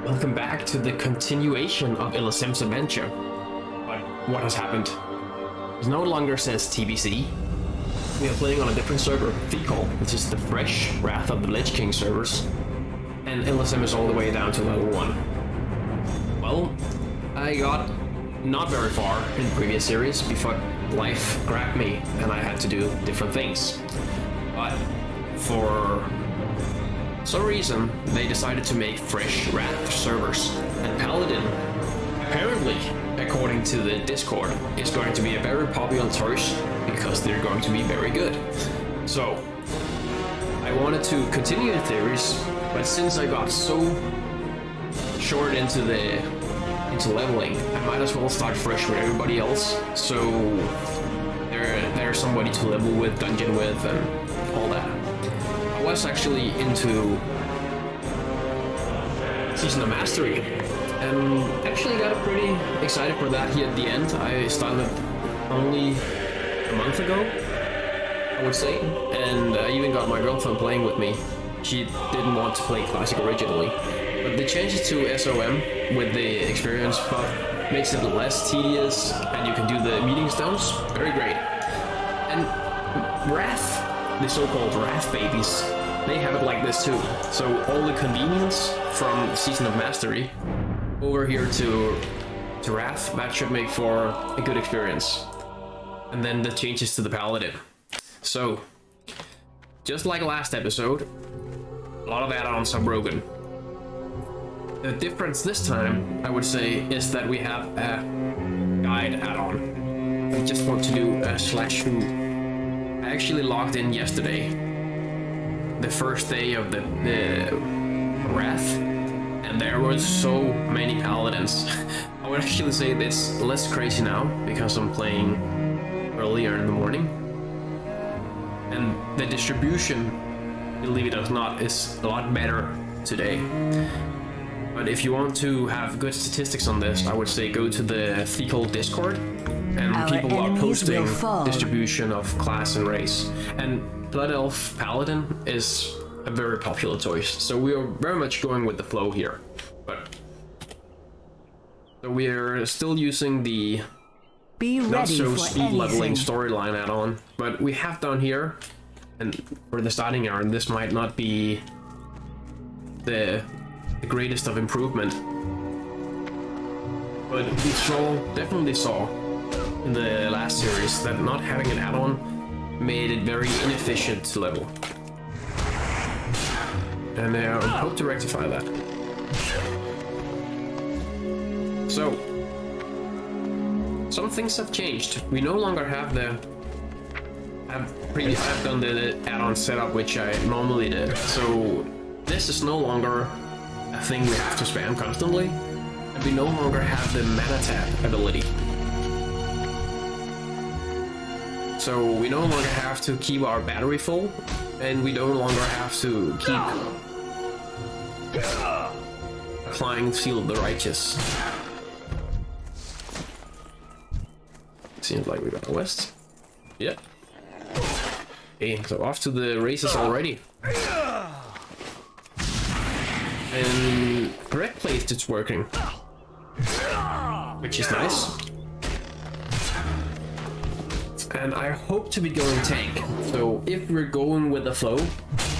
Welcome back to the continuation of Elasem's adventure. But what has happened? It no longer says TBC. We are playing on a different server, Fecal, which is the fresh Wrath of the Lich King servers. And Elasem is all the way down to level 1. Well, I got not very far in the previous series before life grabbed me and I had to do different things. But for some reason, they decided to make fresh Wrath servers, and Paladin, apparently, according to the Discord, is going to be a very popular choice because they're going to be very good. So, I wanted to continue the series, but since I got so short into leveling, I might as well start fresh with everybody else. So there's somebody to level with, dungeon with, and all that. I was actually into Season of Mastery, and actually got pretty excited for that here at the end. I started only a month ago, I would say, and I even got my girlfriend playing with me. She didn't want to play Classic originally, but the changes to SOM with the experience buff makes it less tedious, and you can do the meeting stones. Very great. And Wrath, the so-called Wrath babies, they have it like this too. So all the convenience from Season of Mastery over here to Wrath, that should make for a good experience. And then the changes to the Paladin. So, just like last episode, a lot of add-ons are broken. The difference this time, I would say, is that we have a guide add-on. I just want to do a /who. I actually logged in yesterday, the first day of the Wrath, and there was so many Paladins. I would actually say it's less crazy now, because I'm playing earlier in the morning. And the distribution, believe it or not, is a lot better today. But if you want to have good statistics on this, I would say go to the Fecal Discord, and people are posting distribution of class and race. And Blood Elf Paladin is a very popular choice, so we are very much going with the flow here. But so we are still using the not so speed leveling storyline add-on, but we have down here, and for the starting hour, and this might not be the greatest of improvement, but we definitely saw in the last series that not having an add-on made it very inefficient to level, and I hope to rectify that. So some things have changed. We no longer have I've done the add-on setup which I normally did, so this is no longer a thing we have to spam constantly, and we no longer have the mana tap ability. So we no longer have to keep our battery full, and we no longer have to keep applying Seal of the Righteous. Seems like we got a west. Yep. Okay, so off to the races already. And correct place it's working, which is nice. And I hope to be going tank. So if we're going with the flow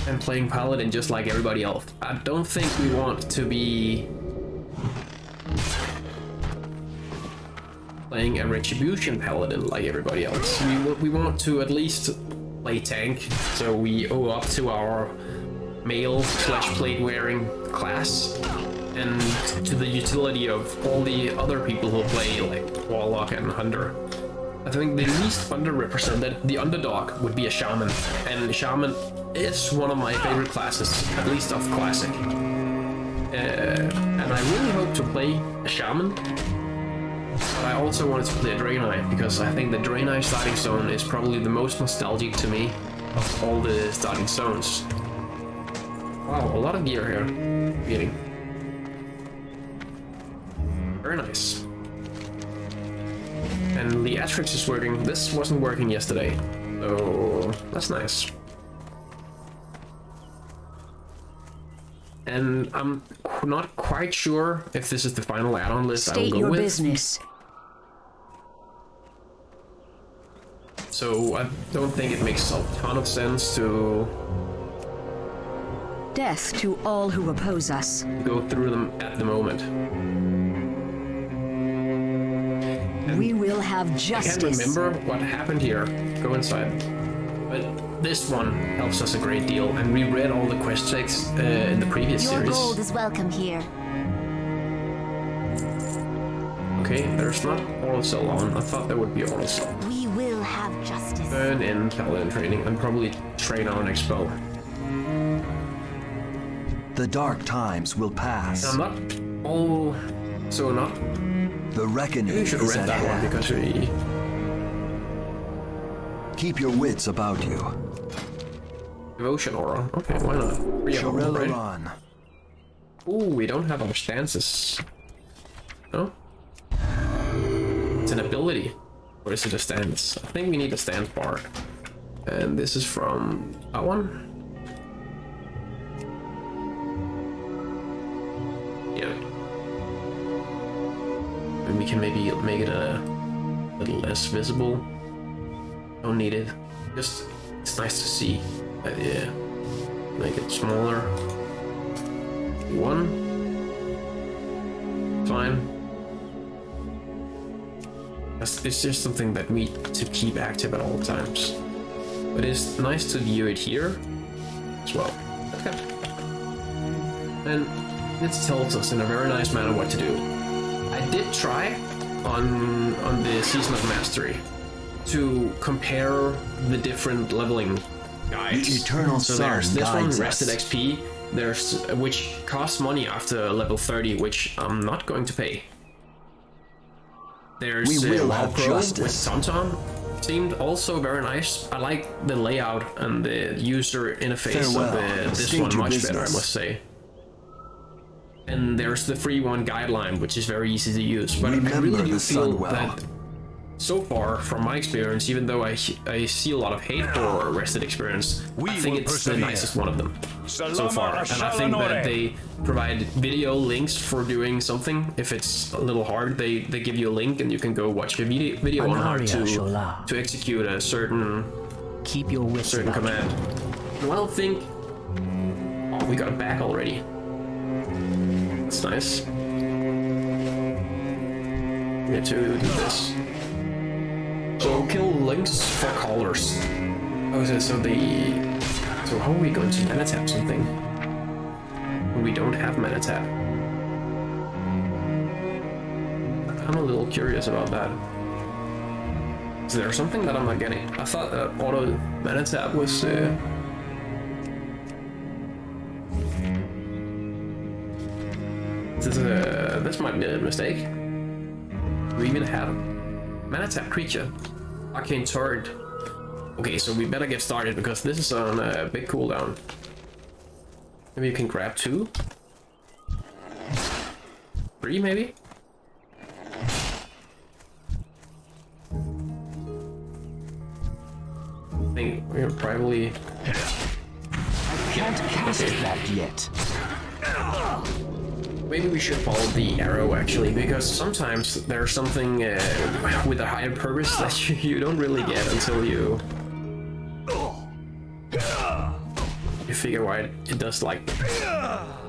and playing Paladin just like everybody else, I don't think we want to be playing a Retribution Paladin like everybody else. We want to at least play tank, so we owe up to our male / plate wearing class, and to the utility of all the other people who play like WotlK and Hunter. I think the least underrepresented, the underdog, would be a Shaman, and Shaman is one of my favorite classes, at least of Classic. And I really hope to play a Shaman, but I also wanted to play a Draenei, because I think the Draenei starting zone is probably the most nostalgic to me of all the starting zones. Wow, a lot of gear here. Getting very nice. And the Atrix is working. This wasn't working yesterday, so that's nice. And I'm not quite sure if this is the final add-on list I will State go your with. business. So I don't think it makes a ton of sense to Death to all who oppose us. go through them at the moment. We will have I can't justice. remember what happened here. Go inside. But this one helps us a great deal, and we read all the quest checks in the previous Your series. gold is welcome here. Okay, there's not oral cell on. I thought there would be oral cell. We will have justice. Burn in Paladin training and probably train on Expo. The dark times will pass. I'm not all so not. The reckoning We should have is read at that one hand. because we. Keep your wits about you. Devotion aura. Okay, why not? Right? Shorelaron. Ooh, we don't have our stances. No? It's an ability. Or is it a stance? I think we need a stance bar. And this is from that one? Yeah. And we can maybe make it a little less visible. Don't need it. Just, it's nice to see. Yeah. Make it smaller. One. Fine. It's just something that we need to keep active at all times. But it's nice to view it here as well. Okay. And it tells us in a very nice manner what to do. I did try on the Season of Mastery to compare the different leveling guides. The eternal So sun there's this one, guides Rested us. XP, there's which costs money after level 30, which I'm not going to pay. There's We will WoW have Pro with justice. TomTom. Seemed also very nice. I like the layout and the user interface Farewell. of this State one your much better, I business. must say. And there's the free one guideline, which is very easy to use. But I Remember really do the feel sun well. that so far, from my experience, even though I see a lot of hate for Rested experience, We I think will it's persevere. the nicest one of them so Salama far. And I think that Ashalanore. they provide video links for doing something. If it's a little hard, they give you a link and you can go watch a video on how Anaria Shola. to execute a certain Keep your wits certain about you. command. Well, I think... Oh, we got it back already. That's nice. We have to do this. So kill links for callers. Oh, so how are we going to mana tap something? When we don't have mana tap. I'm a little curious about that. Is there something that I'm not getting? I thought that auto mana tap was this might be a mistake. Do we even have mana tap creature? Arcane turret. Okay, so we better get started because this is on a big cooldown. Maybe you can grab 2? 3 maybe? I think we're probably... Can't cast that yet. Maybe we should follow the arrow actually, because sometimes there's something with a higher purpose that you don't really get until you figure why it does like.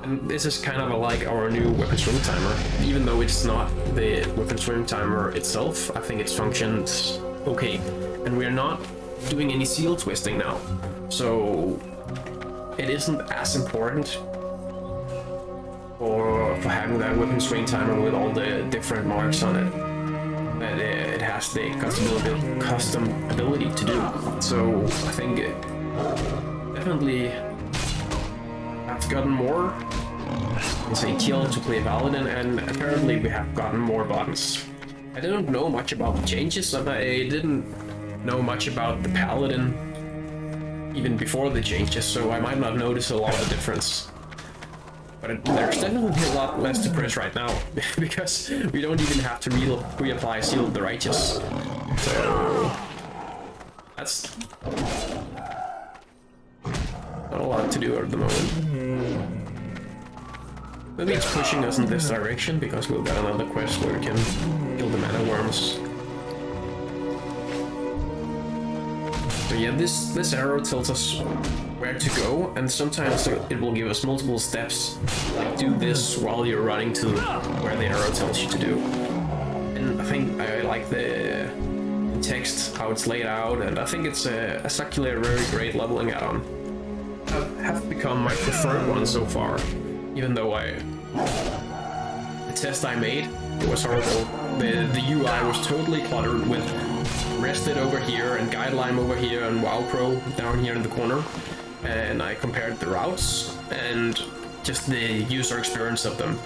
And this is kind of like our new weapon swing timer. Even though it's not the weapon swing timer itself, I think it functions okay. And we're not doing any seal twisting now, so it isn't as important for having that weapon swing timer with all the different marks on it that it has the custom ability to do. So I think it definitely have gotten more, let's say, kill to play Paladin, and apparently we have gotten more buttons. I didn't know much about the changes, and I didn't know much about the Paladin even before the changes, so I might not notice a lot of difference. But there's definitely a lot less to press right now, because we don't even have to reapply Seal of the Righteous. So that's not a lot to do at the moment. Maybe it's pushing us in this direction because we've got another quest where we can kill the mana worms. So yeah, this arrow tells us where to go, and sometimes it will give us multiple steps. Like do this while you're running to where the arrow tells you to do. And I think I like the text, how it's laid out, and I think it's actually a very great leveling add-on. Have become my preferred one so far, even though the test I made, it was horrible. The UI was totally cluttered with rested over here and guideline over here and WotlK down here in the corner, and I compared the routes and just the user experience of them.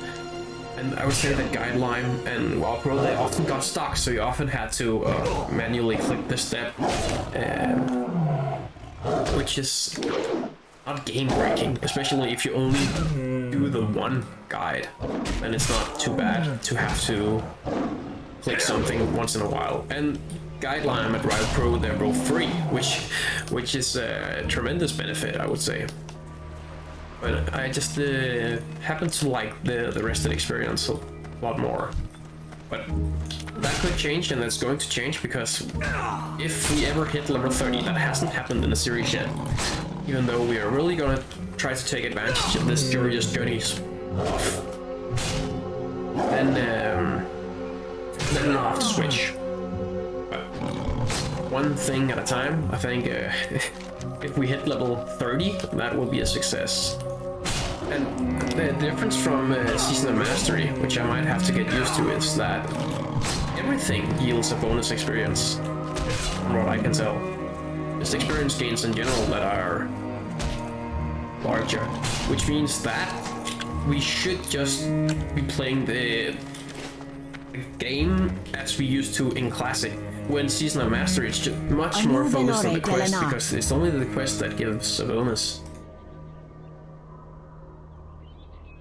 And I would say that guideline and WotlK, they often got stuck, so you often had to manually click the step, which is not game breaking, especially if you only do the one guide. Then it's not too bad to have to click something once in a while. And guideline and WotlK, they're both free, which is a tremendous benefit, I would say. But I just happen to like the rested experience a lot more. But that could change, and that's going to change, because if we ever hit level 30, that hasn't happened in the series yet. Even though we are really gonna try to take advantage of this Curious Journeys off. Then we'll have to switch. But one thing at a time, I think if we hit level 30, that will be a success. And the difference from Season of Mastery, which I might have to get used to, is that everything yields a bonus experience, from what I can tell. Just experience gains in general that are larger, which means that we should just be playing the game as we used to in Classic. When Season of Mastery, it's just much more focused on the quest, because it's only the quest that gives a bonus.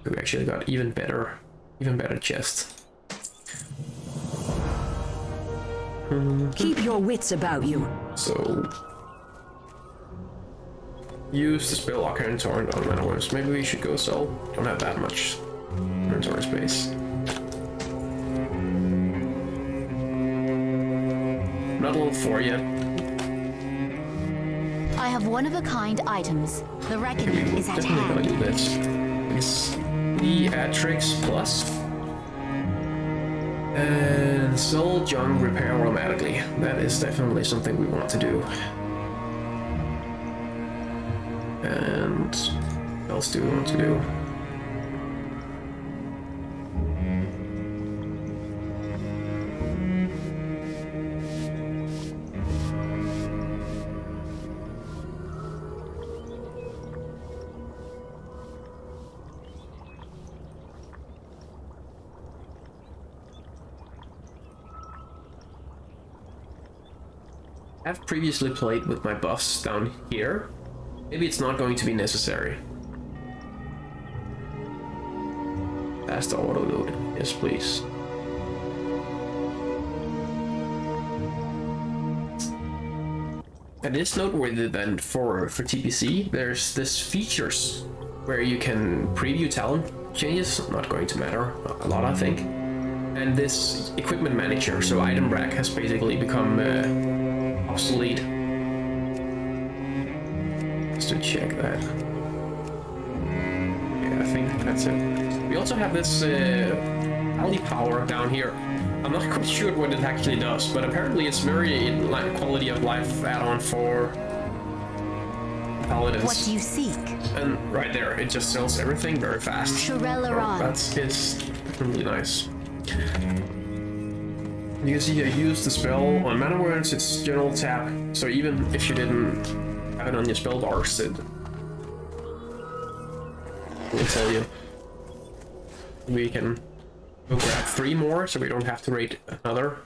We actually got even better chests. Keep your wits about you. So use the spell Locker and Torrent on mana worms. Maybe we should go sell. Don't have that much inventory space. Not level 4 yet. I have one-of-a-kind items. The reckoning is at Definitely gonna hand. do this. It's the Atrix Plus. And sell junk repair automatically. That is definitely something we want to do. And what else do we want to do? I've previously played with my buffs down here. Maybe it's not going to be necessary. Fast auto load. Yes, please. And it's noteworthy then for TPC, there's this features where you can preview talent changes. Not going to matter a lot, I think. And this equipment manager, so item rack, has basically become obsolete. Just to check that. Yeah, I think that's it. We also have this alley power down here. I'm not quite sure what it actually does, but apparently it's very like quality of life add-on for Paladins. What do you seek? And right there, it just sells everything very fast. Shirelaron. It's really nice. You can see I used the spell on mana words, it's general tap, so even if you didn't have it on your spell bars, it will tell you. We can go grab 3 more, so we don't have to wait another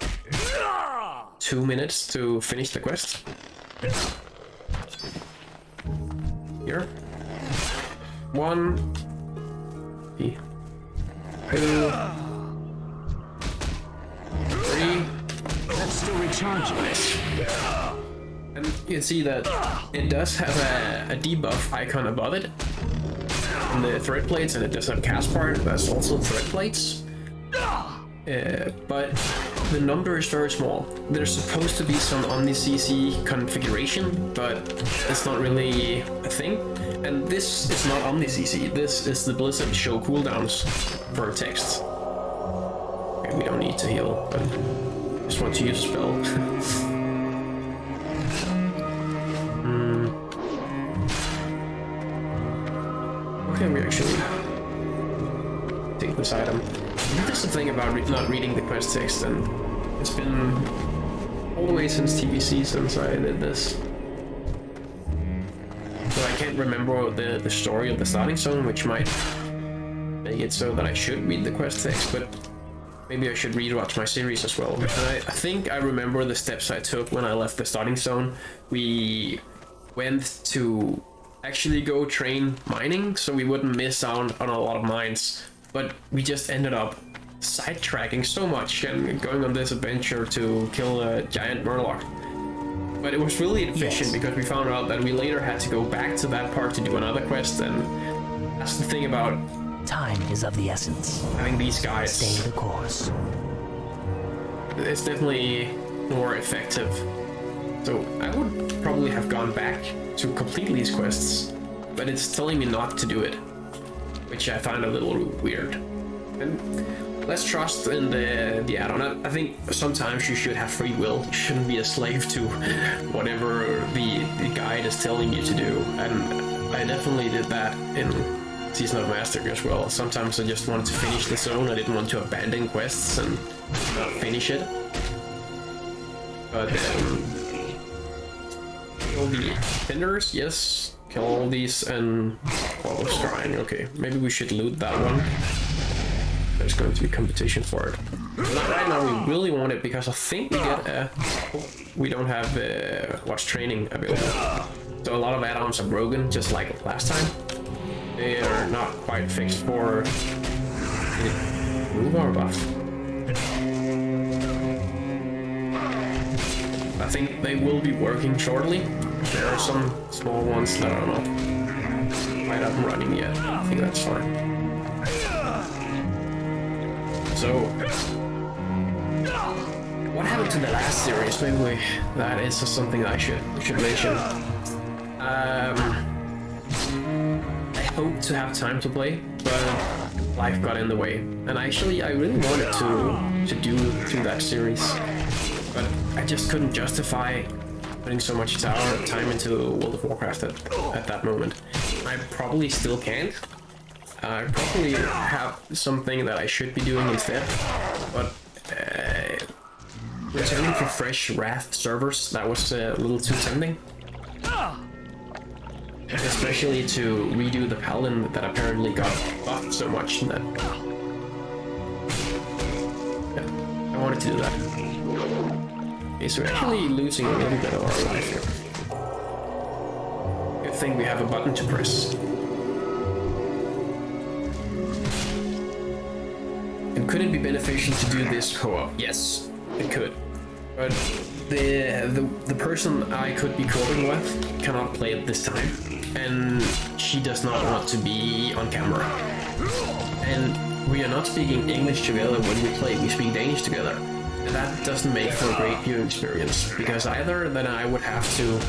2 minutes to finish the quest. Here. 1, 2, 3. That's still recharging. Nice. And you can see that it does have a debuff icon above it. on the thread plates, and it does have cast part. That's also thread plates. But the number is very small. There's supposed to be some OmniCC configuration, but it's not really a thing. And this is not OmniCC. This is the Blizzard show cooldowns for text. Okay, we don't need to heal, but just want to use a spell. Okay, we actually take this item. That's the thing about not reading the quest text, and it's been all the way since TBC since I did this. So I can't remember the story of the starting zone, which might make it so that I should read the quest text, but maybe I should rewatch my series as well. And I think I remember the steps I took when I left the starting zone. We went to actually go train mining so we wouldn't miss out on a lot of mines, but we just ended up sidetracking so much and going on this adventure to kill a giant murloc. But it was really efficient because we found out that we later had to go back to that part to do another quest, and that's the thing about time is of the essence. Having these guys. Stay the course. It's definitely more effective. So I would probably have gone back to complete these quests, but it's telling me not to do it, which I find a little weird. And let's trust in the add-on. I think sometimes you should have free will. You shouldn't be a slave to whatever the guide is telling you to do. And I definitely did that in Season of Master as well. Sometimes I just wanted to finish the zone. I didn't want to abandon quests and not finish it. But kill the tenders, yes. Kill all these and follow Shrine. Okay, maybe we should loot that one. There's going to be competition for it. But right now we really want it because I think we get a... we don't have watch training available. So a lot of add-ons are broken, just like last time. They are not quite fixed for move or buff. I think they will be working shortly. There are some small ones that are not quite up and running yet. I think that's fine. So, what happened to the last series? Maybe that is something I should mention. I hope to have time to play, but life got in the way. And actually, I really wanted to do that series, but I just couldn't justify putting so much time into World of Warcraft at that moment. I probably still can't. I probably have something that I should be doing instead, but returning for fresh Wrath servers, that was a little too tempting. Especially to redo the Paladin that apparently got buffed so much that... yeah, I wanted to do that. Okay, so we're actually losing a little bit of our life here. Good thing we have a button to press. And could it be beneficial to do this co-op? Yes, it could. But the person I could be co-oping with cannot play at this time, and she does not want to be on camera. And we are not speaking English together when we play, we speak Danish together. And that doesn't make for a great viewing experience, because either then I would have to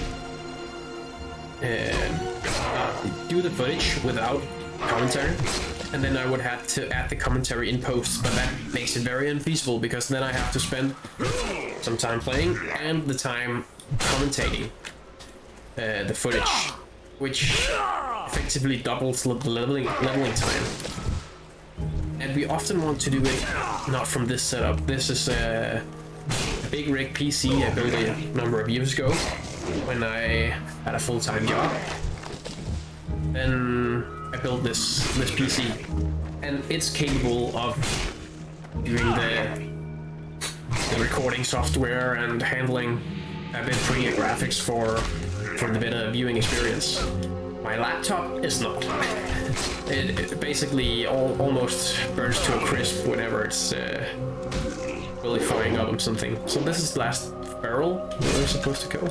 do the footage without commentary, and then I would have to add the commentary in post, but that makes it very unfeasible because then I have to spend some time playing and the time commentating the footage, which effectively doubles the leveling time. And we often want to do it not from this setup. This is a big rig PC I built a number of years ago when I had a full-time job. Then I built this PC, and it's capable of doing the recording software and handling a bit prettier graphics for the better viewing experience. My laptop is not. It basically almost burns to a crisp whenever it's really firing up on something. So this is the last barrel where we're supposed to go.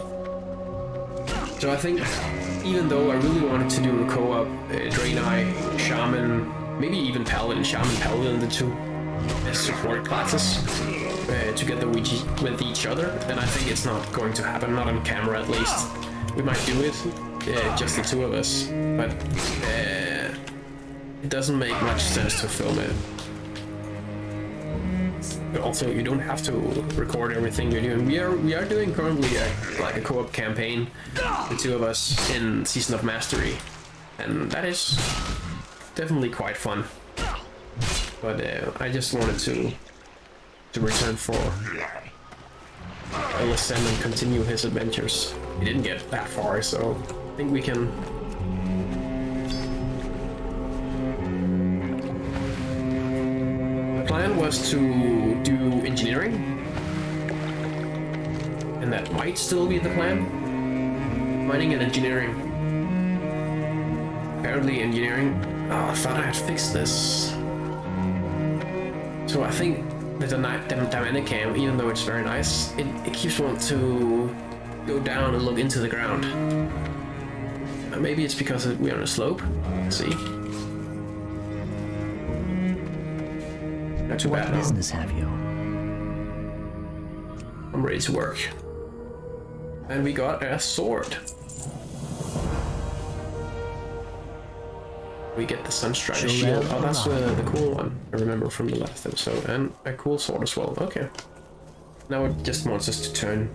So I think, even though I really wanted to do a co-op Draenei, Shaman, maybe even Paladin, Shaman, Paladin, the two support classes together with each other, then I think it's not going to happen, not on camera at least. We might do it, just the two of us, but it doesn't make much sense to film it. Also, you don't have to record everything you're doing. We are doing currently like a co-op campaign, the two of us in Season of Mastery, and that is definitely quite fun. But I just wanted to return for Elasem and continue his adventures. He didn't get that far, so I think we can. The plan was to do engineering, and that might still be the plan. Mining and engineering. Apparently engineering. Oh, I thought I had fixed this. So I think the dynamic cam, even though it's very nice, it keeps wanting to go down and look into the ground. Maybe it's because we're on a slope. Let's see. Not too bad. What business have you? I'm ready to work. And we got a sword. We get the Sunspire shield. Oh, that's the cool one. I remember from the last episode. And a cool sword as well. Okay. Now it just wants us to turn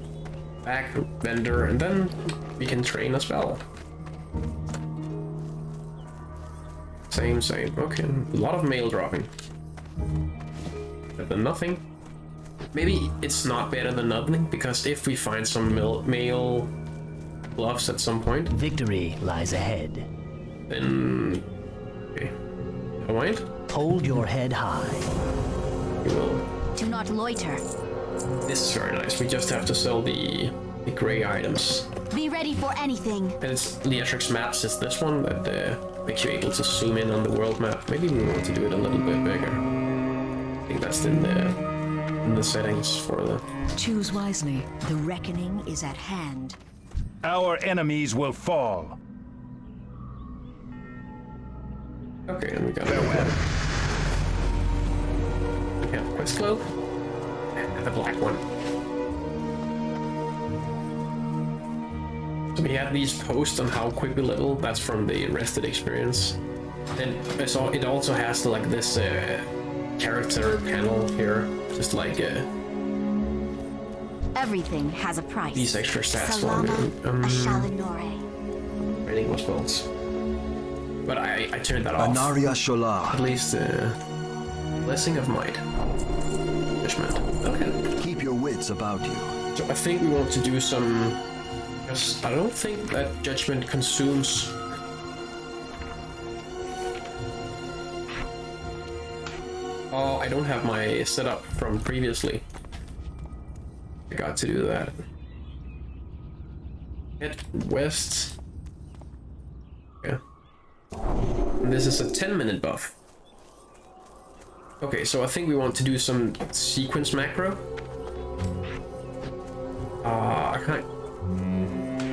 back, vendor, and then we can train as well. Same. Okay. A lot of mail dropping. Better than nothing. Maybe it's not better than nothing, because if we find some mail gloves at some point, Victory lies ahead. then okay. Never mind. Hold your head high. We will. Do not loiter. This is very nice. We just have to sell the gray items. Be ready for anything. And it's Leatrix Maps is this one that makes you able to zoom in on the world map. Maybe we want to do it a little bit bigger. I think that's in the settings for the. Choose wisely. The reckoning is at hand. Our enemies will fall. Okay, and we got that. We have Quest Cloak and the black one. So we have these posts on how quick we level. That's from the Rested experience. And I saw it also has like this character panel here, just like Everything has a price. these extra stats for Salama, me. Ashalinore. Training was false. But I turned that off. Anaria At Shola. least Blessing of Might. Judgment. Okay. Keep your wits about you. So I think we want to do some. Because I don't think that Judgment consumes. Oh, I don't have my setup from previously. I got to do that. Head west. Yeah. And this is a 10-minute buff. Okay, so I think we want to do some sequence macro. I can't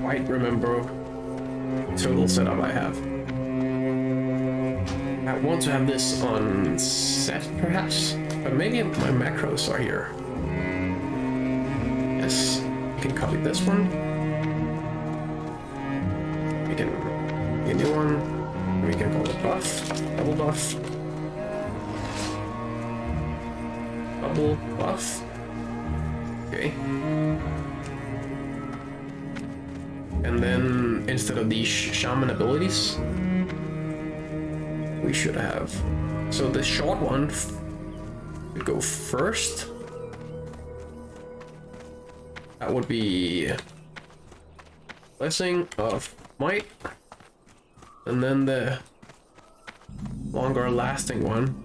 quite remember the total setup I have. I want to have this on set, perhaps, but maybe my macros are here. Yes, we can copy this one. We can make a new one. We can call it buff, double buff, double buff. Okay. And then instead of these shaman abilities, we should have. So the short one would go first. That would be Blessing of Might. And then the longer lasting one,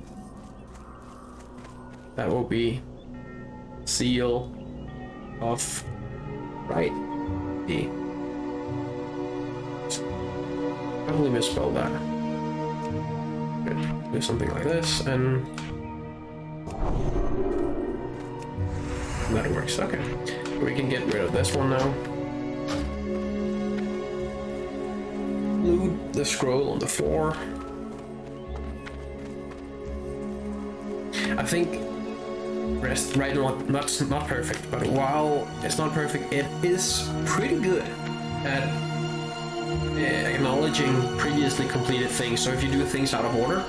that will be Seal of Right. D. Probably misspelled that. Good. Do something like this, and that works. Okay, we can get rid of this one now. include the scroll on the floor. I think rest right now not perfect, but while it's not perfect, it is pretty good at acknowledging previously completed things. So if you do things out of order,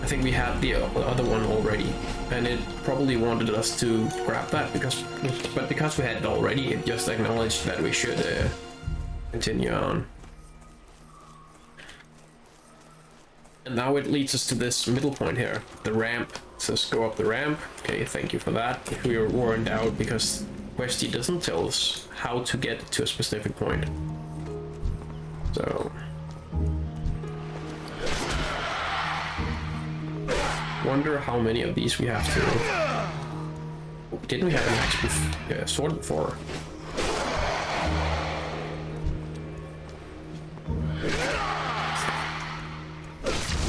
I think we had the other one already, and it probably wanted us to grab that because we had it already, it just acknowledged that we should continue on. And now it leads us to this middle point here, the ramp. It says go up the ramp. Okay, thank you for that. If we were warned out because Questy doesn't tell us how to get to a specific point. So wonder how many of these we have to. Didn't we have an axe sword before?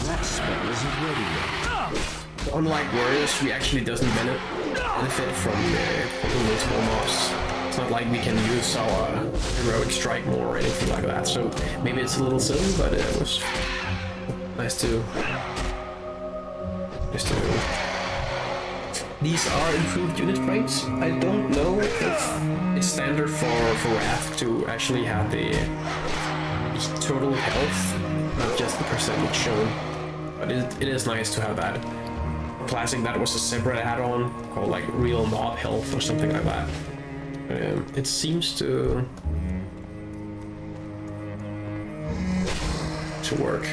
That spell isn't ready yet. Unlike warriors, we actually doesn't benefit from pulling multiple mobs. It's not like we can use our heroic strike more or anything like that. So maybe it's a little silly, but it was nice to. These are improved unit rates. I don't know if it's standard for Wrath to actually have the total health, not just the percentage shown. But it is nice to have that. Classic, that was a separate add-on called like real mob health or something like that. It seems to work.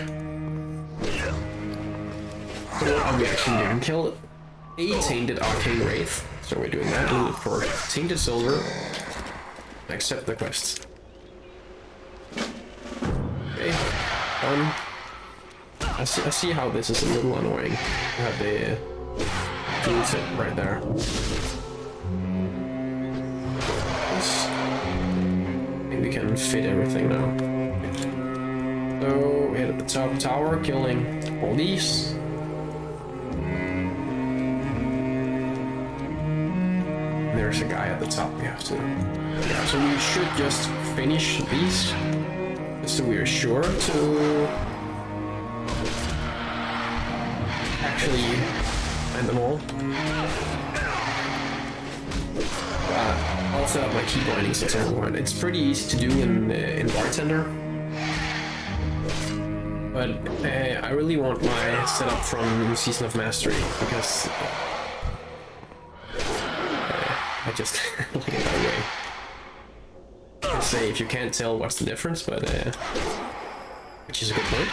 So what are we actually doing? Kill a tainted arcane wraith. So we're doing that. We'll look for tainted silver. Accept the quest. Okay, done. I see how this is a little annoying. I have the tool tip right there. I think we can fit everything now. So we hit at the top tower, killing all these. There's a guy at the top we have to. Yeah, so we should just finish these, just so we are sure to actually end them all. I'll set up my key bindings at some point. It's pretty easy to do in Bartender, but I really want my setup from Season of Mastery because I just look at it that way. I can say if you can't tell what's the difference, but which is a good point.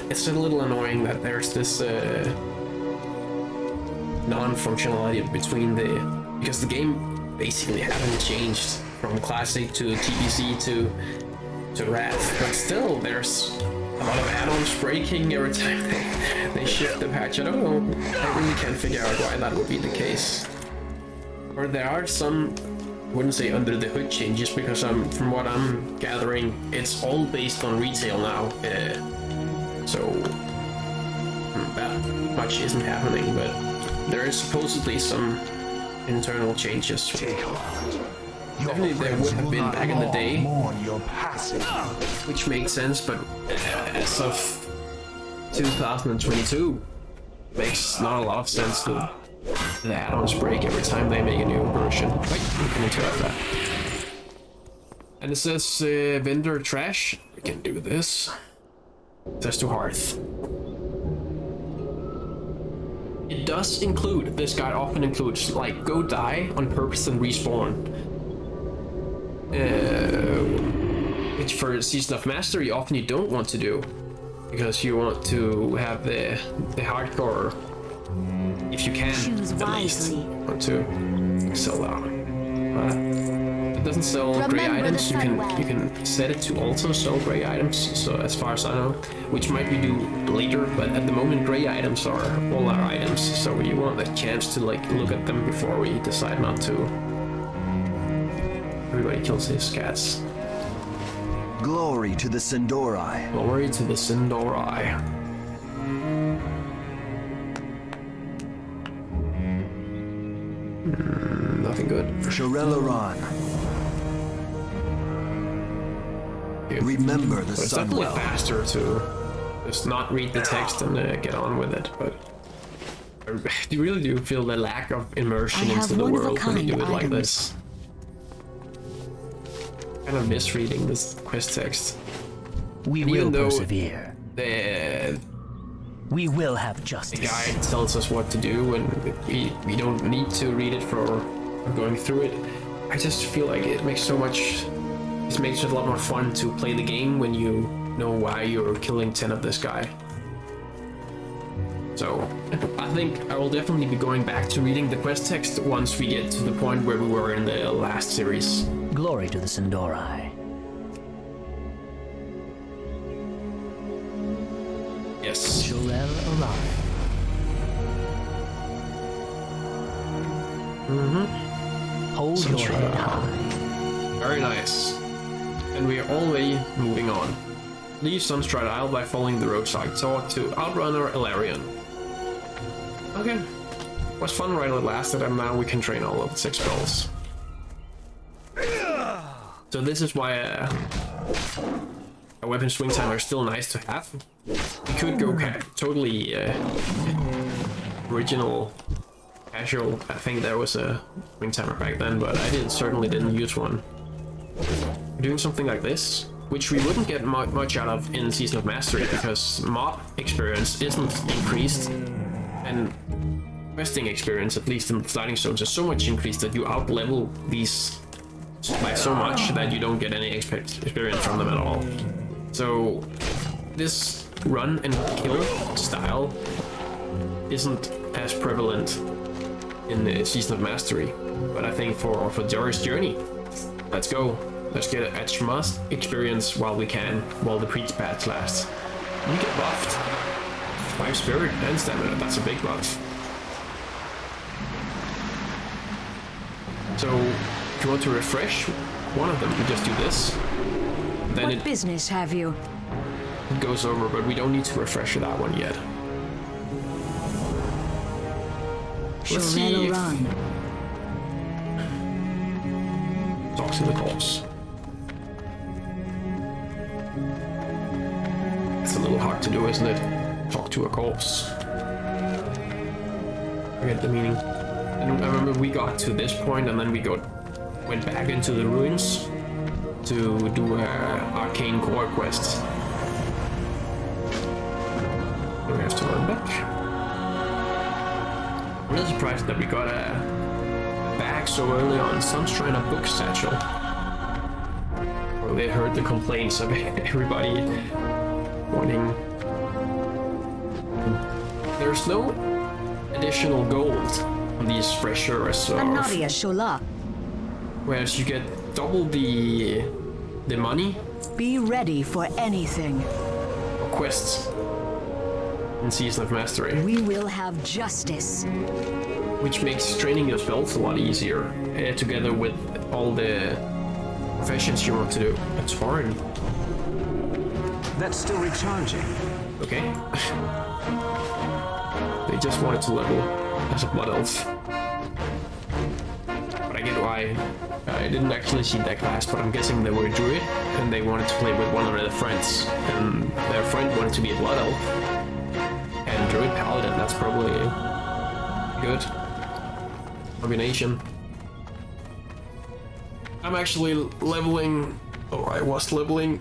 It's a little annoying that there's this non-functionality between because the game basically hasn't changed from classic to TBC to Wrath, but still there's a lot of add-ons breaking every time they shift the patch. I don't know. I really can't figure out why that would be the case. Or there are some, I wouldn't say under the hood changes, because from what I'm gathering, it's all based on retail now. So that much isn't happening, but there is supposedly some internal changes. Definitely there would have been back in the day, which makes sense, but as of 2022, makes not a lot of sense to the add-ons break every time they make a new version. Wait, we can interrupt that. And it says vendor trash. We can do this. It says to hearth. It does include, this guide often includes, like, go die on purpose and respawn. Which for Season of Mastery often you don't want to do, because you want to have the hardcore, if you can, Choose at least, wisely. want to sell that. It doesn't sell gray Remember items. the You sun well. can set it to also sell gray items. So as far as I know, which might be do later, but at the moment gray items are all our items. So we want a chance to like look at them before we decide not to. Everybody kills his cats. Glory to the Sindori. Glory to the Sindori. Nothing good. Shorelaran. Remember the But it's definitely Sunwell. faster to just not read the text and get on with it. But you really do feel the lack of immersion I into have the one-of-a-kind world when you do it like items. this. Kind of misreading this quest text. We And will even though persevere. The We will have justice. guide tells us what to do, and we don't need to read it for going through it. I just feel like it makes so much. It makes it a lot more fun to play the game when you know why you're killing 10 of this guy. So I think I will definitely be going back to reading the quest text once we get to the point where we were in the last series. Glory to the Sindorai. Yes. Shorel arrived. Hold your head high. Very nice. And we are already moving on. Leave Sunspire Isle by following the roadside tour to Outrunner Ilarion. Okay. Was fun while it lasted, and now we can train all of the 6 spells. So this is why a weapon swing timer is still nice to have. We could go totally original casual. I think there was a swing timer back then, but I certainly didn't use one. Doing something like this, which we wouldn't get much out of in Season of Mastery because mob experience isn't increased, and questing experience, at least in the starting zones, is so much increased that you out-level these by so much that you don't get any experience from them at all. So this run and kill style isn't as prevalent in the Season of Mastery, but I think for Jory's Journey, let's go. Let's get a Shmas experience while we can, while the Priest patch lasts. We get buffed. 5 spirit and stamina, that's a big buff. So, if you want to refresh one of them, you just do this. Then What it business have you? goes over, but we don't need to refresh that one yet. Let's see if... Shorelaran. Talk to the corpse. It's a little hard to do, isn't it? Talk to a corpse. Forget the meaning. And I remember we got to this point and then we went back into the ruins to do arcane core quests. We have to run back. I'm really surprised that we got a bag so early on. Sunspire a book satchel. Well, they heard the complaints of everybody wanting. There's no additional gold on these freshers, Anaria Shola. whereas you get double the money Be ready for anything. or quests in Season of Mastery, We will have justice. which makes training your spells a lot easier, together with all the professions you want to do. It's foreign. That's still recharging. Okay. They just wanted to level as a blood elf. But I get why. I didn't actually see that class, but I'm guessing they were a druid, and they wanted to play with one of their friends, and their friend wanted to be a blood elf. And druid paladin, that's probably a good combination. I'm actually leveling, or I was leveling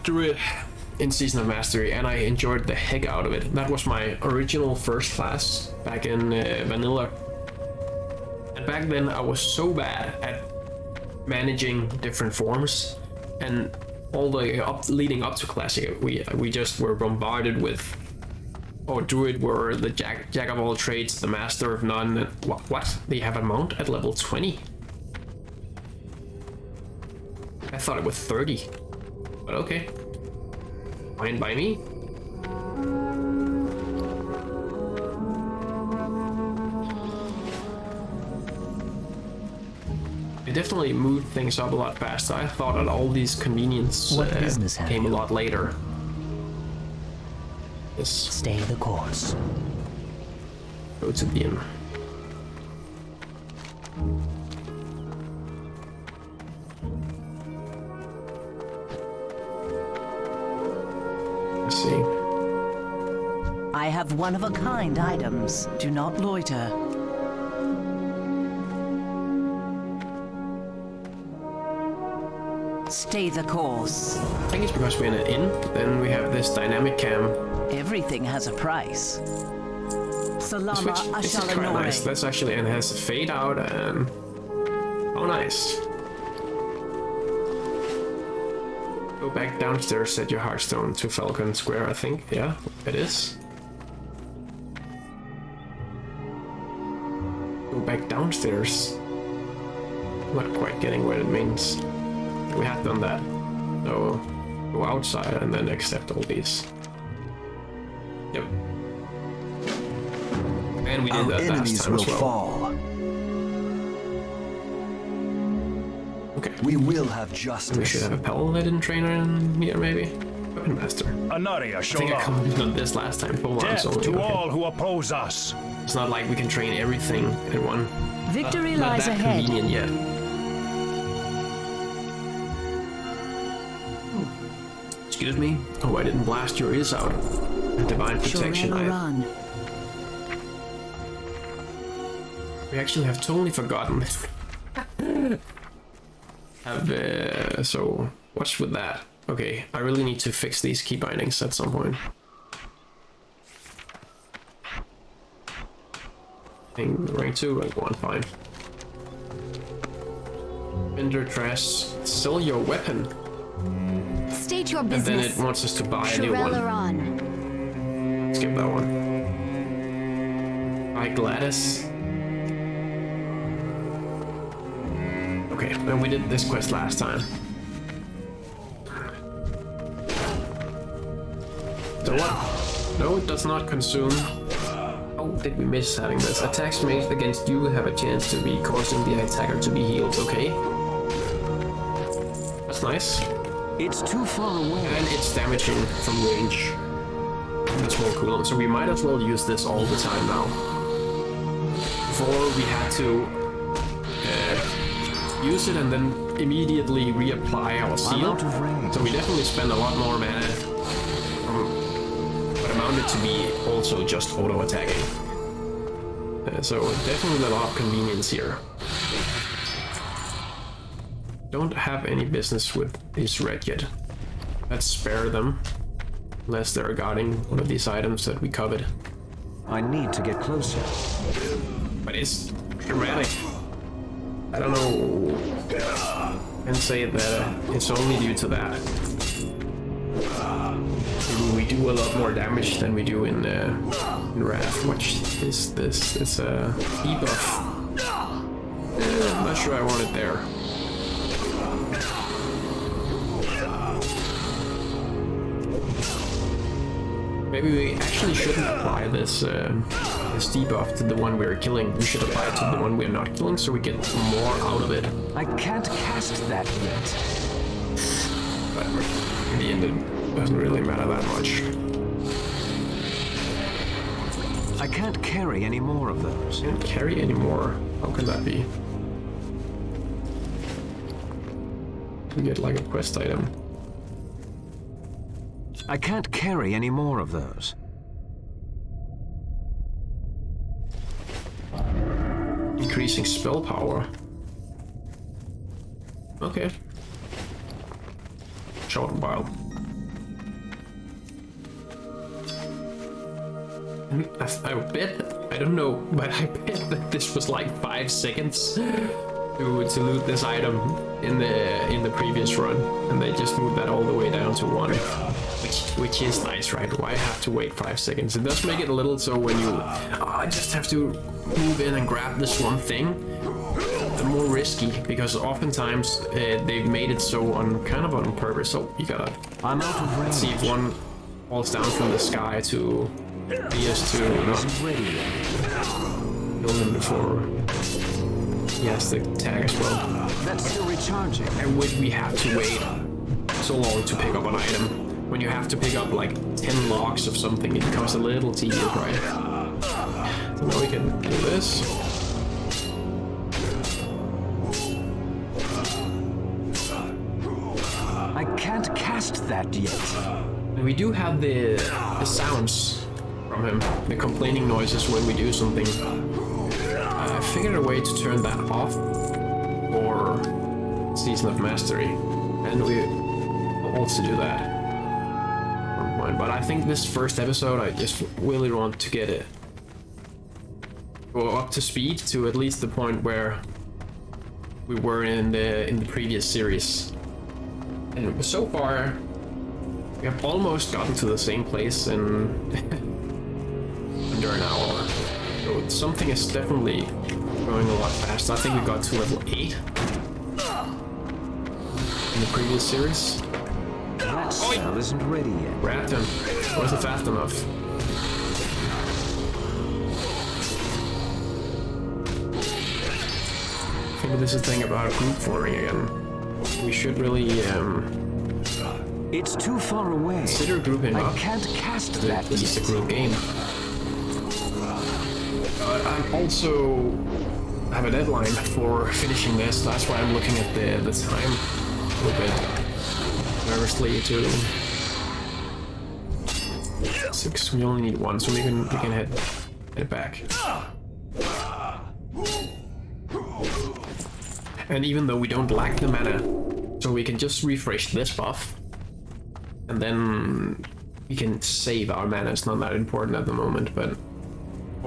druid in Season of Mastery, and I enjoyed the heck out of it. That was my original first class back in vanilla. And back then I was so bad at managing different forms, and all the leading up to classic, we just were bombarded with, oh, druid were the jack of all trades, the master of none. What? They have a mount at level 20? I thought it was 30, but okay. Fine by me. It definitely moved things up a lot faster. I thought that all these convenience What business have came a you? lot later. Yes, Stay the course. go to the inn. see. I have one-of-a-kind items. Do not loiter. Stay the course. I think it's because we're in an inn, then we have this dynamic cam. Everything has a price. Salama Which is quite nice. Ashalanore. That's actually, and it has a fade out and... Oh, nice. Go back downstairs, set your Hearthstone to Falcon Square, I think. Yeah, it is. Go back downstairs. Not quite getting what it means. We have done that. So, go outside and then accept all these. Yep. And we did Our that last enemies time will as well. fall. Okay. We will have We justice. should have a Paladin trainer in here, maybe? Weapon Master. Anaria I think I Shola. commented on this last time. Full Death arms only. to Okay. all who oppose us. It's not like we can train everything in one. Victory Not lies that ahead. convenient yet. Excuse me? Oh, I didn't blast your ears out. Divine protection. Run. We actually have totally forgotten. So, what's with that? Okay, I really need to fix these key bindings at some point. I think rank 2, rank 1, fine. Vendor trash, sell your weapon. State your And then it business. wants us to buy a new one. Shirelaron. Skip that one. Buy Gladys. Okay, and we did this quest last time. So what? No, it does not consume. Oh, did we miss having this? Attacks made against you have a chance to be causing the attacker to be healed. Okay. That's nice. It's too far away. And it's damaging from range. That's more cool. So we might as well use this all the time now. Before we had to use it and then immediately reapply our I'm seal. out of range. So we definitely spend a lot more mana from what amounted to be also just auto-attacking. So definitely a lot of convenience here. Don't have any business with this red yet. Let's spare them. Unless they're guarding one of these items that we covered. I need to get closer. But it's dramatic. I don't know. And say that it's only due to that. We do a lot more damage than we do in Wrath. Watch this. It's a debuff. I'm not sure I want it there. Maybe we actually shouldn't apply this debuff to the one we're killing. We should apply it to the one we're not killing so we get more out of it. I can't cast that yet. But in the end, it doesn't really matter that much. I can't carry any more of those. Can't carry anymore. How can that be? We get like a quest item. I can't carry any more of those. Increasing spell power. Okay. Short while. I bet, I don't know, but I bet that this was like 5 seconds to loot this item in the previous run, and they just moved that all the way down to 1, which is nice, right? Why have to wait 5 seconds? It does make it a little so when you I just have to move in and grab this one thing, the more risky, because oftentimes they've made it so kind of on purpose. So you gotta I'm out of range. see if one falls down from the sky to BS2 or not. Ready. Kill him before he has the tag as well. That's still recharging. And we have to wait so long to pick up an item. When you have to pick up like 10 logs of something, it becomes a little tedious, right? So now we can do this. I can't cast that yet. And we do have the sounds from him, the complaining noises when we do something. I figured a way to turn that off for Season of Mastery, and we will also do that at one point. But I think this first episode, I just really want to get it go up to speed to at least the point where we were in the previous series. And so far, we have almost gotten to the same place in under an hour. So something is definitely going a lot faster. I think we got to level 8 in the previous series. That cell isn't ready yet. Grabbed him. Wasn't fast enough. I think this is the thing about group forming again. We should really It's too far away. consider grouping I up. can't cast that It's a yet. group game. I'm also have a deadline for finishing this. That's why I'm looking at the time a little bit nervously too. 6. We only need 1, so we can head back. And even though we don't lack the mana, so we can just refresh this buff, and then we can save our mana. It's not that important at the moment, but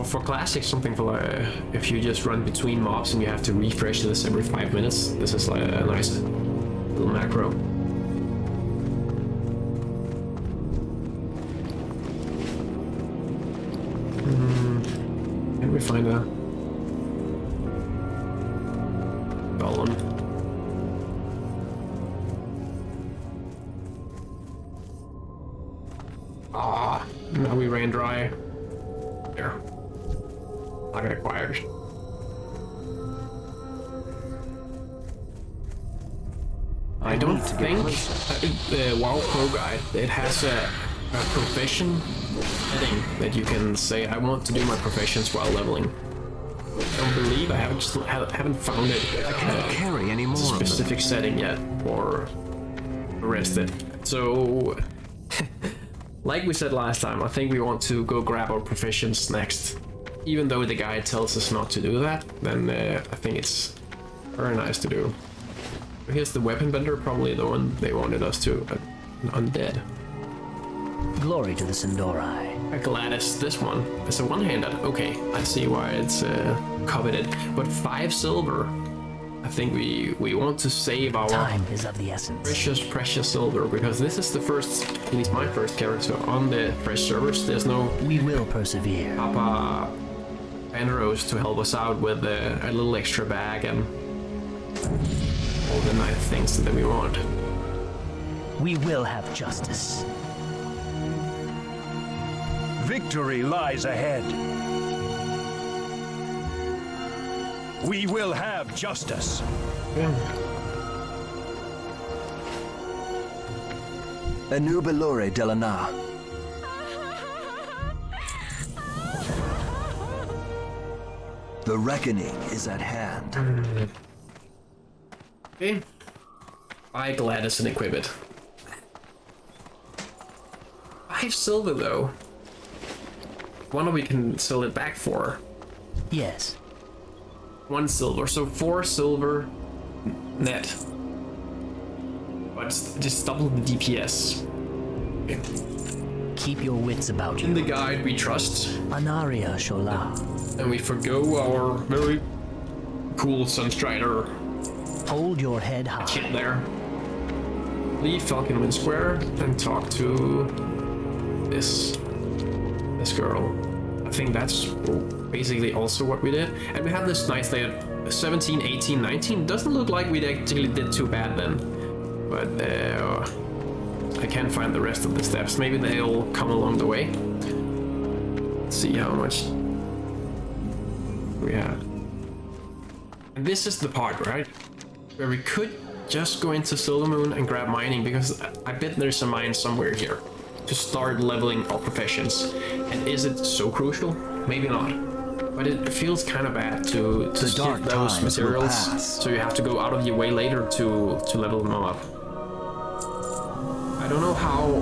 for classic, something for like if you just run between mobs and you have to refresh this every 5 minutes, this is like a nice little macro. Can we find a golem? Ah, now we ran dry. There. Target acquired. I don't think the WoW Pro Guide, it has a profession setting that you can say, I want to do my professions while leveling. I don't believe I haven't found it. I can't carry any more of them. Specific setting yet for arrested. So, like we said last time, I think we want to go grab our professions next. Even though the guide tells us not to do that, then I think it's very nice to do. Here's the weapon bender, probably the one they wanted us to. Undead. Glory to the Sindori. Gladys, this one is a one-handed. Okay, I see why it's coveted. But 5 silver. I think we want to save our Time is of the essence. precious silver, because this is the first, at least my first character on the fresh servers. There's no We will persevere. Papa Banderos to help us out with a little extra bag and all the nice things that we want. We will have justice. Victory lies ahead. We will have justice. Anubalore Delana. The reckoning is at hand. Okay. Buy Gladys and equip it. 5 silver though. One we can sell it back for. Yes. 1 silver, so 4 silver net. But just double the DPS. Okay. Keep your wits about In the you. guide we trust, Anaria Shola. and we forgo our very cool Sunstrider Hold your head high. kit there. Leave Falcon Wind Square and talk to this girl. I think that's basically also what we did. And we have this nice day at 17, 18, 19. Doesn't look like we actually did too bad then. But I can't find the rest of the steps. Maybe they'll come along the way. Let's see how much we have. And this is the part, right? Where we could just go into Silver Moon and grab mining, because I bet there's a mine somewhere here to start leveling our professions. And is it so crucial? Maybe not. But it feels kind of bad to skip dark those times will materials, pass. so you have to go out of your way later to level them up. I don't know how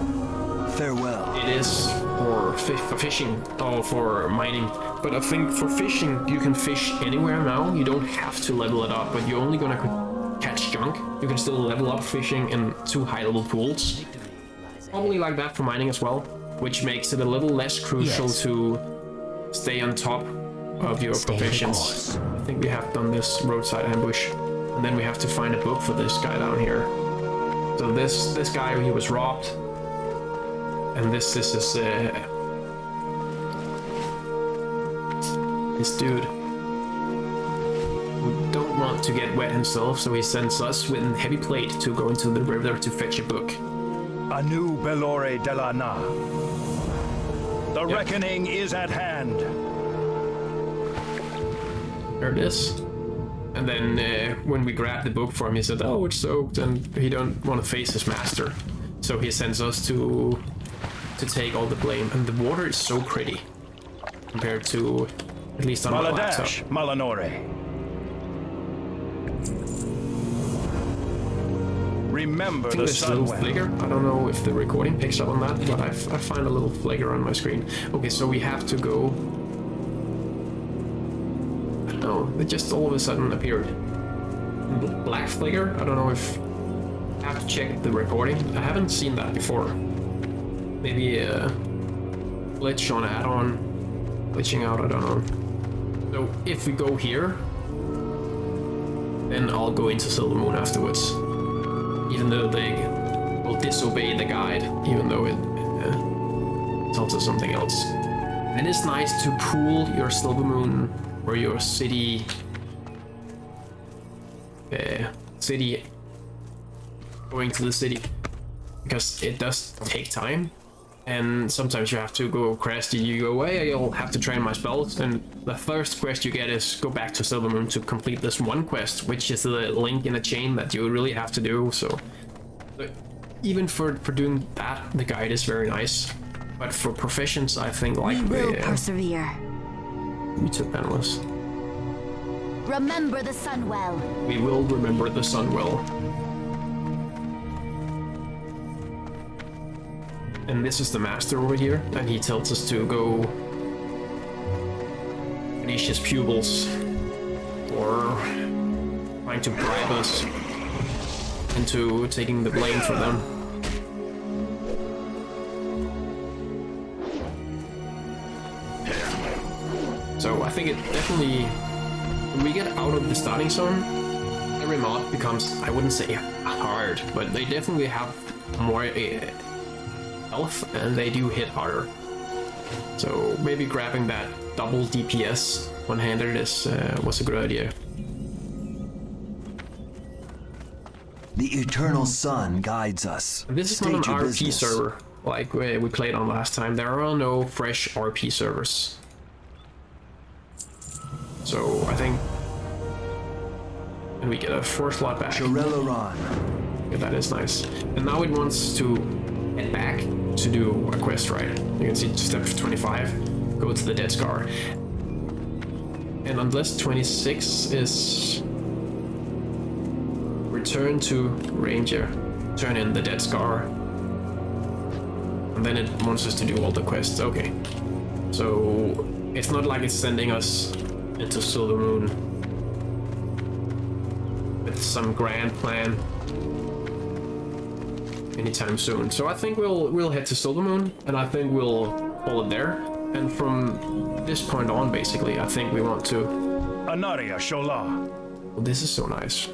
Farewell. It is for fishing or for mining, but I think for fishing you can fish anywhere now. You don't have to level it up, but you're only gonna catch junk. You can still level up fishing in 2 high-level pools. Probably like that for mining as well, which makes it a little less crucial to stay on top of your provisions. I think we have done this roadside ambush, and then we have to find a book for this guy down here. So this guy, he was robbed, and this is this dude who don't want to get wet himself, so he sends us with a heavy plate to go into the river to fetch a book. Anu Belore Delana. The reckoning is at hand. There it is. And then when we grabbed the book for him, he said, "Oh, it's soaked," and he don't want to face his master. So he sends us to take all the blame. And the water is so pretty compared to, at least on my laptop. Maladash Malanore. Remember I think the there's a little Sunwell. flicker. I don't know if the recording picks up on that, but I find a little flicker on my screen. Okay, so we have to go. I don't know. It just all of a sudden appeared. Black flicker. I don't know if I have to check the recording. I haven't seen that before. Maybe a glitch on add-on, glitching out. I don't know. So if we go here, then I'll go into Silver Moon afterwards. Even though they will disobey the guide, even though it tells us something else. And it's nice to pool your Silver Moon or your city going to the city, because it does take time, and sometimes you have to go crash. You go away, you'll have to train my spells, and the first quest you get is go back to Silver Moon to complete this one quest, which is the link in a chain that you really have to do. So even for doing that, the guide is very nice. But for professions, I think like We will persevere. we took panelists. Remember the Sunwell. We will remember the Sunwell. And this is the master over here, and he tells us to go finish his pupils, or trying to bribe us into taking the blame for them. So I think it definitely, when we get out of the starting zone, every mod becomes, I wouldn't say hard, but they definitely have more health, and they do hit harder. So maybe grabbing that double DPS one-handed was a good idea. The eternal sun guides us. And this is State not an your RP business. server like we played on last time. There are no fresh RP servers. So I think, and we get a 4 slot back. Shirelaran. Yeah, that is nice. And now it wants to head back to do a quest, right? You can see step 25, go to the Dead Scar. And unless 26 is return to Ranger, turn in the Dead Scar, and then it wants us to do all the quests. Okay. So it's not like it's sending us into Silver Moon with some grand plan anytime soon. So I think we'll head to Silver Moon, and I think we'll hold it there. And from this point on, basically, I think we want to. Anaria Shola. Well, this is so nice,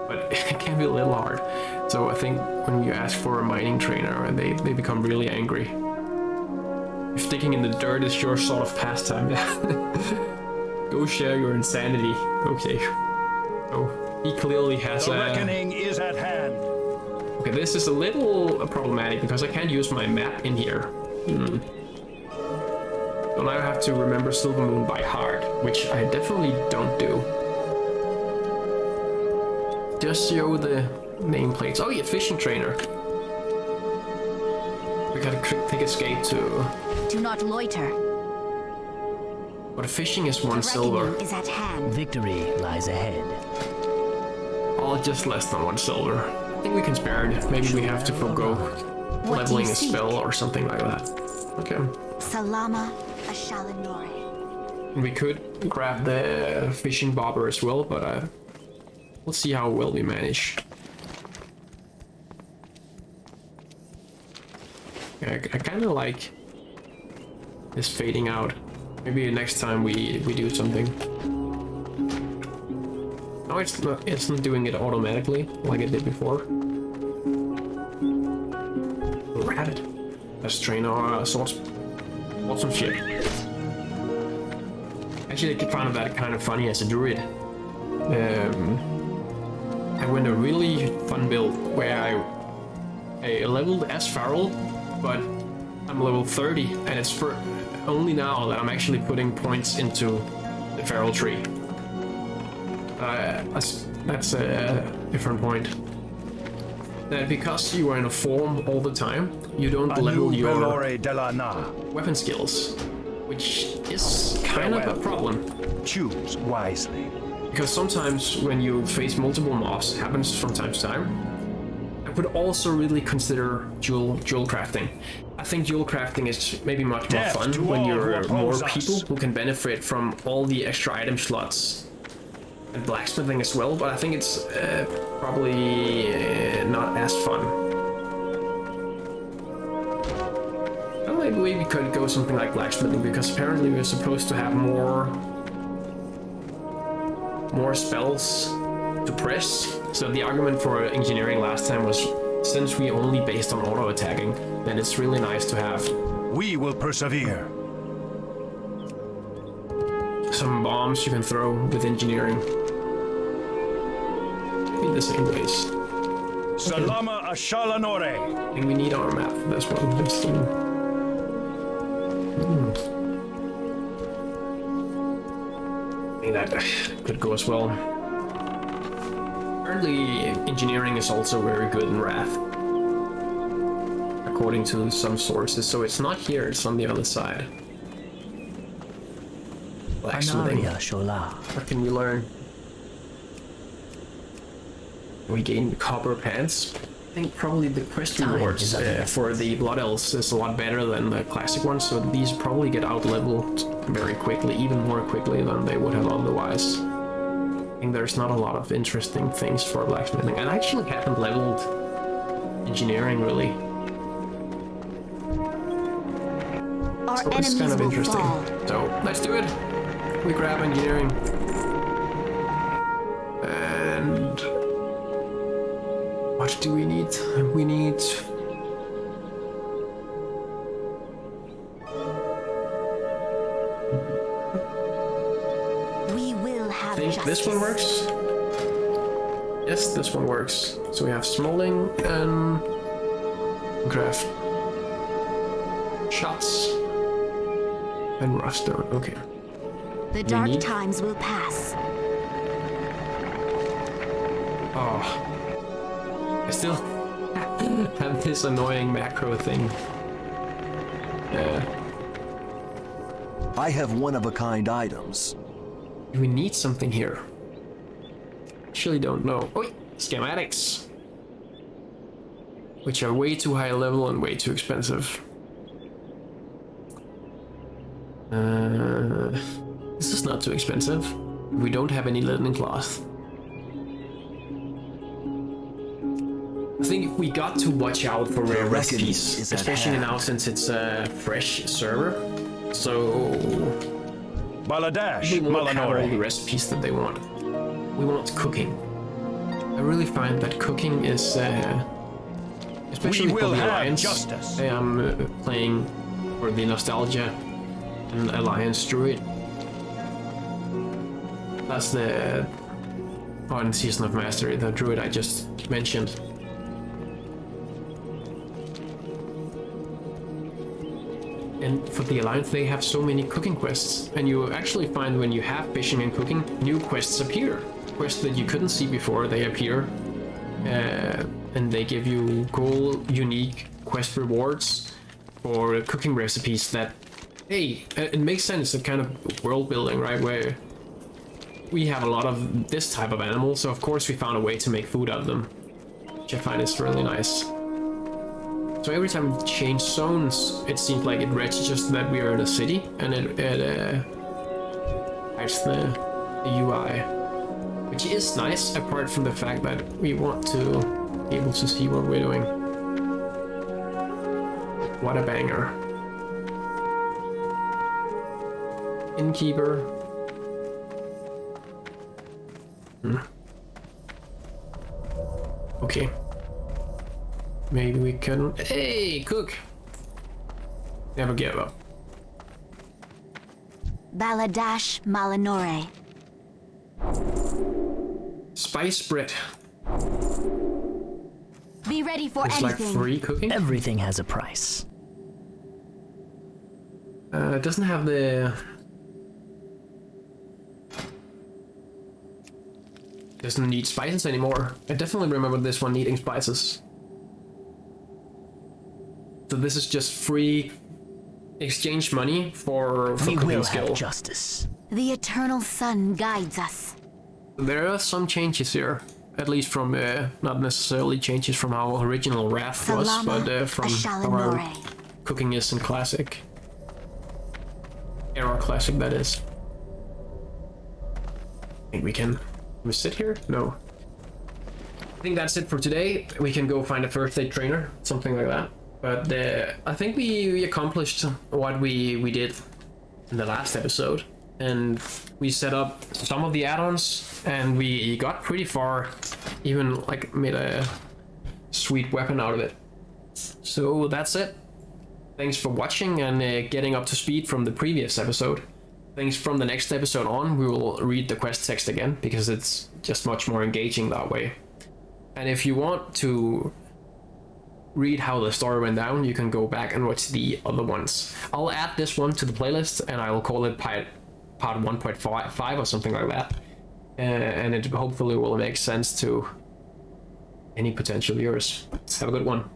but it can be a little hard. So I think when you ask for a mining trainer, they become really angry. If digging in the dirt is your sort of pastime, go share your insanity. Okay. So he clearly has The a. reckoning is at hand. Okay, this is a little problematic because I can't use my map in here. So now I have to remember Silver Moon by heart, which I definitely don't do. Just show the nameplates. Oh yeah, fishing trainer. We got a quick escape to. Do not loiter. But fishing is 1 The silver. reckoning is at hand. Victory lies ahead. Oh, just less than 1 silver. I think we can spare it. Maybe we have to forgo What do leveling you a seek? spell or something like that. Okay. Salama Ashalanore. And we could grab the fishing bobber as well, but we'll see how well we manage. I kind of like this fading out. Maybe next time we do something. No, it's not doing it automatically like it did before. Rabbit. Let's train our swordsmanship. Actually, I found that kind of funny as a druid. I went a really fun build where I leveled as feral, but I'm level 30, and it's for only now that I'm actually putting points into the feral tree. That's a different point. That because you are in a form all the time, you don't level your weapon skills, which is kind of a problem. Choose wisely. Because sometimes when you face multiple mobs, it happens from time to time. I would also really consider dual crafting. I think dual crafting is maybe much more Death fun to when all you're who more oppose us. people who can benefit from all the extra item slots and blacksmithing as well, but I think it's probably not as fun. Well, maybe we could go something like blacksmithing, because apparently we're supposed to have more spells to press. So the argument for engineering last time was, since we only based on auto attacking, then it's really nice to have We will persevere. some bombs you can throw with engineering. In the same ways. Salama Ashalanore. And we need our map for this one. Let's see. I think that could go as well. Apparently, engineering is also very good in Wrath, according to some sources. So it's not here; it's on the other side. Blacksmithing. What can we learn? We gain copper pants. I think probably the quest rewards for the Blood Elves is a lot better than the classic ones, so these probably get out leveled very quickly, even more quickly than they would have otherwise. I think there's not a lot of interesting things for blacksmithing, and I actually haven't leveled engineering really. Our So it's enemies kind of will interesting. fall. So let's do it. We grab engineering. And what do we need? We need... We will have I think justice. this one works. Yes, this one works. So we have smolding and craft shots and rough stone. Okay. The dark need- times will pass. Oh, I still have this annoying macro thing. Yeah. I have one-of-a-kind items. We need something here. Actually don't know. Oh, schematics. Which are way too high level and way too expensive. This is not too expensive. We don't have any linen cloth. I think we got to watch out for rare reckoning recipes, is at especially hand. now since it's a fresh server. So Baladash we won't have all the Malanore. recipes that they want. We want cooking. I really find that cooking is, especially We for will the have Alliance. justice. I am playing for the nostalgia and Alliance Druid. That's the on Season of Mastery, the Druid I just mentioned. And for the Alliance, they have so many cooking quests, and you actually find when you have fishing and cooking, new quests appear. Quests that you couldn't see before, they appear, and they give you cool, unique quest rewards for cooking recipes that, hey, it makes sense, the kind of world building, right, where we have a lot of this type of animals, so of course we found a way to make food out of them, which I find is really nice. So every time we change zones, it seems like it registers that we are in a city, and it hides the UI, which is nice, apart from the fact that we want to be able to see what we're doing. What a banger. Innkeeper. Okay. Maybe we can... Hey, cook! Never give up. Baladash Malinore. Spice bread. Be ready for It's like anything. free cooking. Everything has a price. It doesn't have the... Doesn't need spices anymore. I definitely remember this one needing spices. So this is just free exchange money for We cooking will skill. have justice. The eternal sun guides us. There are some changes here, at least from not necessarily changes from how original Wrath was, Salama but from how our Ashalinore. cooking is in Classic. Era Classic, that is. I think we can sit here? No. I think that's it for today. We can go find a first aid trainer, something like that. But I think we accomplished what we did in the last episode. And we set up some of the add-ons, and we got pretty far, even like made a sweet weapon out of it. So that's it. Thanks for watching and getting up to speed from the previous episode. Thanks. From the next episode on, we will read the quest text again, because it's just much more engaging that way. And if you want to read how the story went down, you can go back and watch the other ones. I'll add this one to the playlist, and I will call it part 1.5 or something like that. And it hopefully will make sense to any potential viewers. Have a good one.